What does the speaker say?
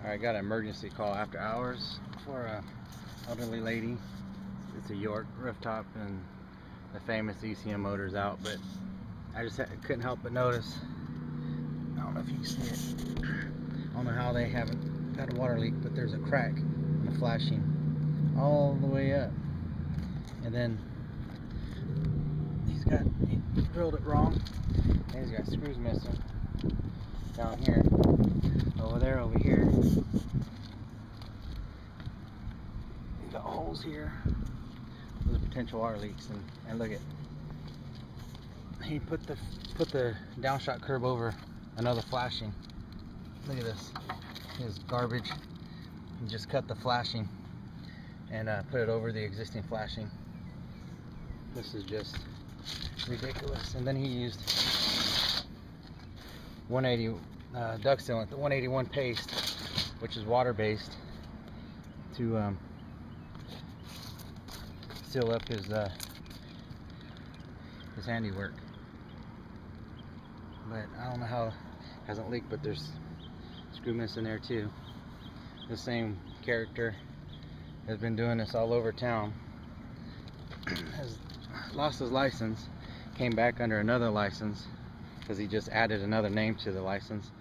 I got an emergency call after hours for a elderly lady. It's a York rooftop and the famous ECM motor's out, but I just couldn't help but notice. I don't know if you can see it. I don't know how they haven't got a water leak, but there's a crack and a flashing all the way up. And then he drilled it wrong, and he's got screws missing down here, over there, over here. He's got holes here. Those are potential water leaks, and look at, he put the downshot curb over another flashing. Look at this. His garbage. He just cut the flashing and put it over the existing flashing. This is just ridiculous. And then he used 180 duct sealant, the 181 paste, which is water based, to seal up his handiwork. But I don't know how it hasn't leaked, but there's screw missing there too. The same character has been doing this all over town. Has lost his license, came back under another license because he just added another name to the license.